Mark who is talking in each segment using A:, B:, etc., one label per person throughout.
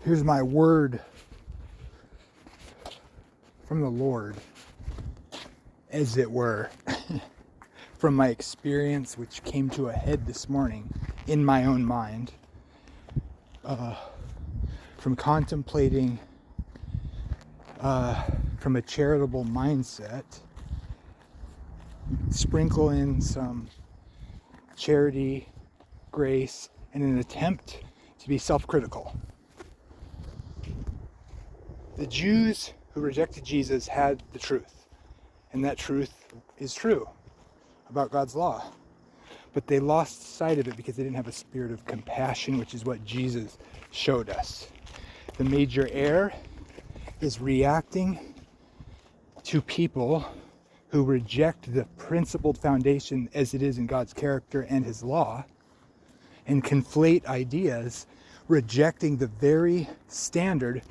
A: Here's my word from the Lord, as it were, from my experience, which came to a head this morning in my own mind, from contemplating from a charitable mindset, sprinkle in some charity, grace, and an attempt to be self-critical. The Jews who rejected Jesus had the truth, and that truth is true about God's law. But they lost sight of it because they didn't have a spirit of compassion, which is what Jesus showed us. The major error is reacting to people who reject the principled foundation as it is in God's character and his law, and conflate ideas, rejecting the very standard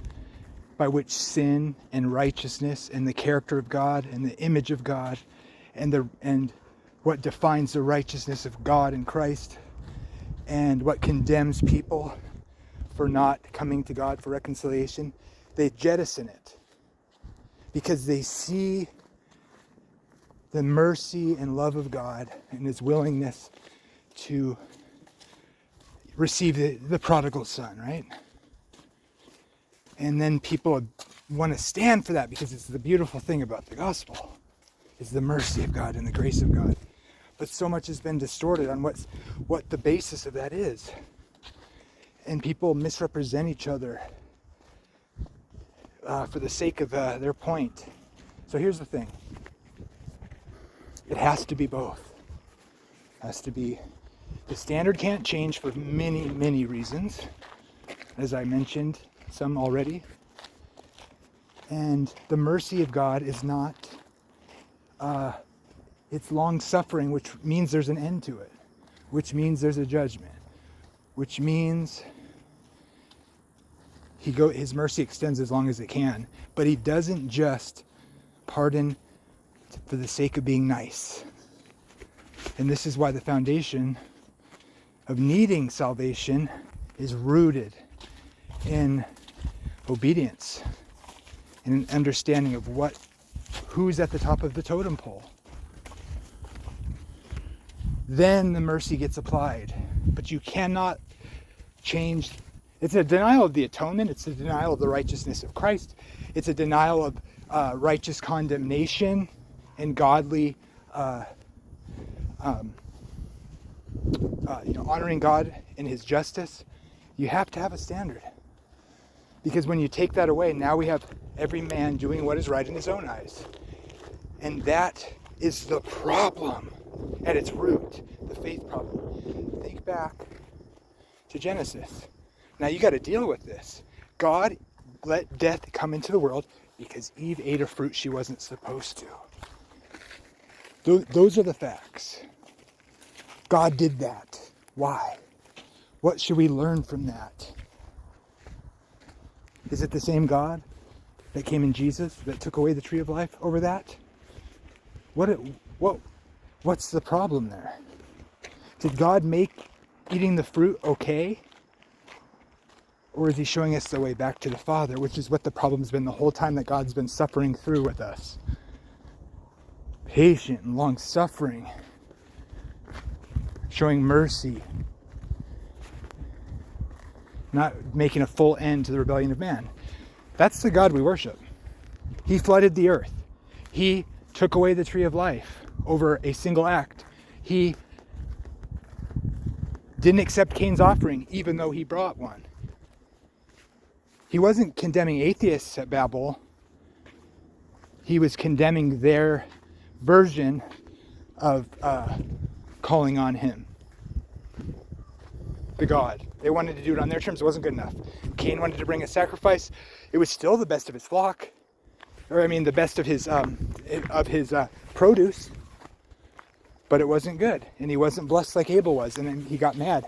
A: by which sin and righteousness and the character of God and the image of God and what defines the righteousness of God in Christ and what condemns people for not coming to God for reconciliation, they jettison it because they see the mercy and love of God and his willingness to receive the prodigal son, right? And then people want to stand for that because it's the beautiful thing about the gospel, is the mercy of God and the grace of God. But so much has been distorted on what the basis of that is. And people misrepresent each other for the sake of their point. So here's the thing. It has to be both. It has to be, the standard can't change for many, many reasons, as I mentioned some already. And the mercy of God is not, it's long suffering, which means there's an end to it, which means there's a judgment, which means his mercy extends as long as it can, but he doesn't just pardon for the sake of being nice. And this is why the foundation of needing salvation is rooted in obedience and an understanding of who's at the top of the totem pole. Then the mercy gets applied. But you cannot change. It's a denial of the atonement. It's a denial of the righteousness of Christ. It's a denial of righteous condemnation and godly, honoring God in his justice. You have to have a standard. Because when you take that away, now we have every man doing what is right in his own eyes. And that is the problem at its root, the faith problem. Think back to Genesis. Now you got to deal with this. God let death come into the world because Eve ate a fruit she wasn't supposed to. Those are the facts. God did that. Why? What should we learn from that? Is it the same God that came in Jesus that took away the tree of life over that? What's the problem there? Did God make eating the fruit okay? Or is he showing us the way back to the Father, which is what the problem's been the whole time that God's been suffering through with us? Patient and long-suffering, showing mercy, not making a full end to the rebellion of man. That's the God we worship. He flooded the earth. He took away the tree of life over a single act. He didn't accept Cain's offering, even though he brought one. He wasn't condemning atheists at Babel. He was condemning their version of calling on him, the God. They wanted to do it on their terms. It wasn't good enough. Cain wanted to bring a sacrifice. It was still the best of his flock, the best of his produce, but it wasn't good, and he wasn't blessed like Abel was, and then he got mad.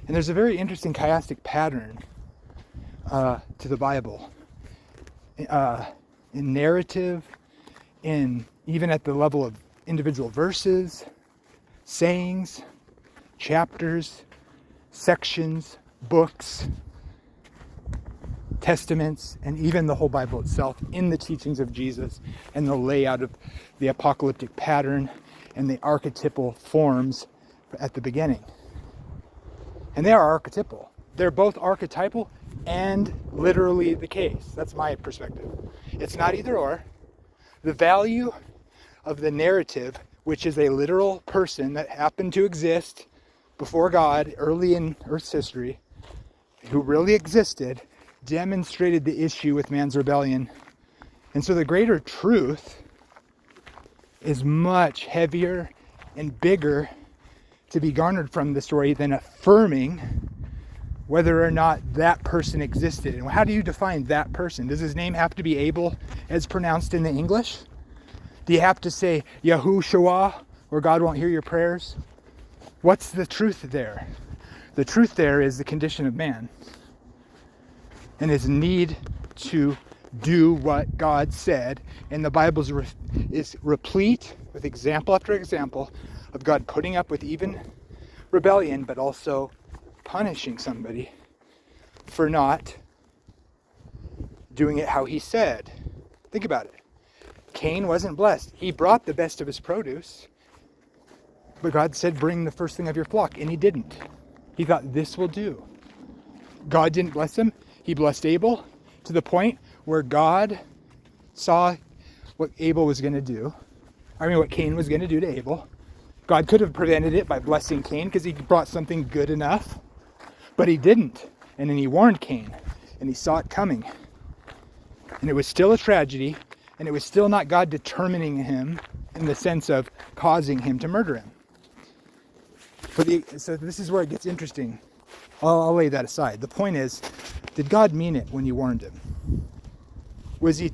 A: And there's a very interesting chiastic pattern to the Bible, in narrative, even at the level of individual verses, sayings, chapters, sections, books, testaments, and even the whole Bible itself in the teachings of Jesus and the layout of the apocalyptic pattern and the archetypal forms at the beginning. And they are archetypal. They're both archetypal and literally the case. That's my perspective. It's not either or. The value of the narrative, which is a literal person that happened to exist before God early in Earth's history, who really existed, demonstrated the issue with man's rebellion. And so the greater truth is much heavier and bigger to be garnered from the story than affirming whether or not that person existed. And how do you define that person? Does his name have to be Abel as pronounced in the English? Do you have to say Yahushua or God won't hear your prayers? What's the truth there? The truth there is the condition of man and his need to do what God said. And the Bible is replete with example after example of God putting up with even rebellion, but also punishing somebody for not doing it how he said. Think about it. Cain wasn't blessed. He brought the best of his produce, but God said, bring the first thing of your flock, and he didn't. He thought, this will do. God didn't bless him. He blessed Abel to the point where God saw what Abel was going to do. What Cain was going to do to Abel. God could have prevented it by blessing Cain because he brought something good enough, but he didn't. And then he warned Cain, and he saw it coming. And it was still a tragedy, and it was still not God determining him in the sense of causing him to murder him. So this is where it gets interesting. I'll lay that aside. The point is, did God mean it when he warned him? Was he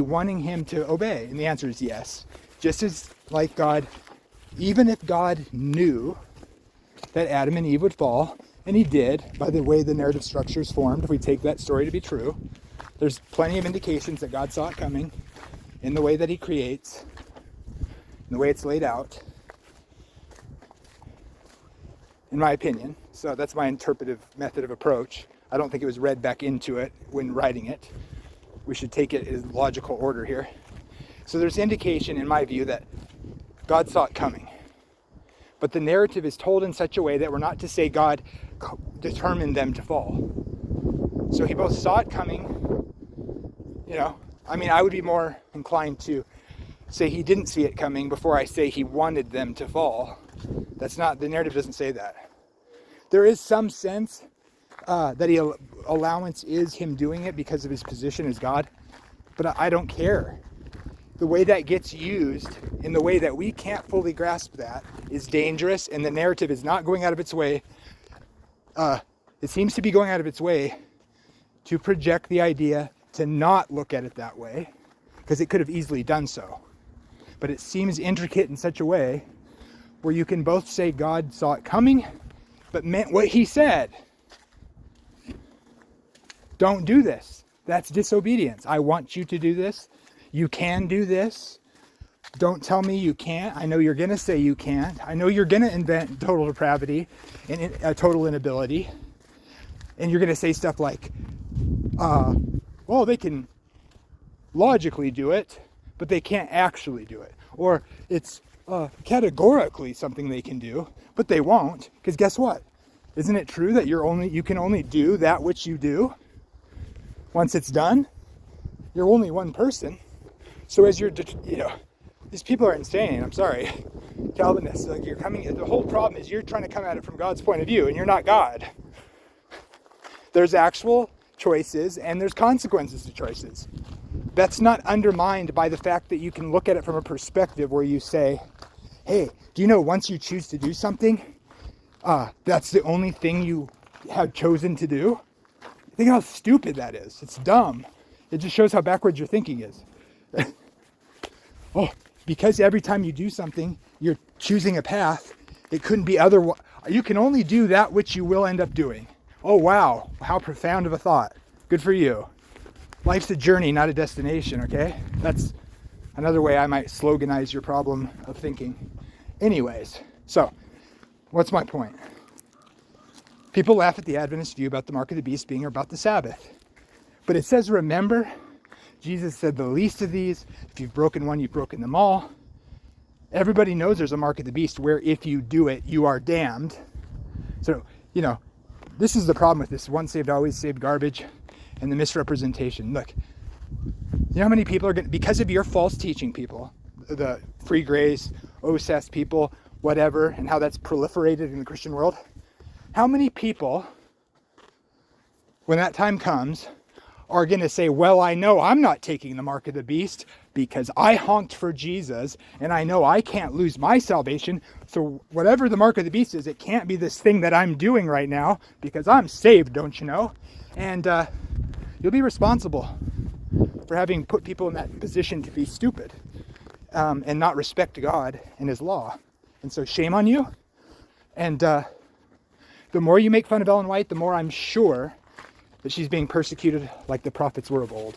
A: wanting him to obey? And the answer is yes. Just as like God, even if God knew that Adam and Eve would fall, and he did, by the way the narrative structure is formed, if we take that story to be true, there's plenty of indications that God saw it coming in the way that he creates, in the way it's laid out, in my opinion. So that's my interpretive method of approach. I don't think it was read back into it when writing it. We should take it in logical order here. So there's indication, in my view, that God saw it coming. But the narrative is told in such a way that we're not to say God determined them to fall. So he both saw it coming, I would be more inclined to say he didn't see it coming before I say he wanted them to fall. The narrative doesn't say that. There is some sense that allowance is him doing it because of his position as God, but I don't care. The way that gets used in the way that we can't fully grasp that is dangerous, and the narrative is not going out of its way. It seems to be going out of its way to project the idea to not look at it that way, because it could have easily done so. But it seems intricate in such a way where you can both say God saw it coming, but meant what he said. Don't do this. That's disobedience. I want you to do this. You can do this. Don't tell me you can't. I know you're going to say you can't. I know you're going to invent total depravity and a total inability. And you're going to say stuff like, they can logically do it, but they can't actually do it. Or it's categorically something they can do, but they won't. Because guess what? Isn't it true that you can only do that which you do? Once it's done, you're only one person. So as these people are insane. I'm sorry, Calvinists. The whole problem is you're trying to come at it from God's point of view, and you're not God. There's actual choices, and there's consequences to choices. That's not undermined by the fact that you can look at it from a perspective where you say, hey, do you know once you choose to do something, that's the only thing you have chosen to do? Think how stupid that is. It's dumb. It just shows how backwards your thinking is. Because every time you do something, you're choosing a path. It couldn't be otherwise. You can only do that which you will end up doing. Oh, wow. How profound of a thought. Good for you. Life's a journey, not a destination, okay? That's another way I might sloganize your problem of thinking. Anyways, so what's my point? People laugh at the Adventist view about the mark of the beast being about the Sabbath. But it says, remember, Jesus said, the least of these, if you've broken one, you've broken them all. Everybody knows there's a mark of the beast where if you do it, you are damned. So, this is the problem with this once saved, always saved garbage and the misrepresentation. Look, you know how many people are going to, because of your false teaching, people, the free grace, OSAS people, whatever, and how that's proliferated in the Christian world, how many people, when that time comes, are going to say, well, I know I'm not taking the mark of the beast because I honked for Jesus and I know I can't lose my salvation. So whatever the mark of the beast is, it can't be this thing that I'm doing right now because I'm saved, don't you know? And you'll be responsible for having put people in that position to be stupid and not respect God and his law. And so shame on you. And the more you make fun of Ellen White, the more I'm sure that she's being persecuted like the prophets were of old.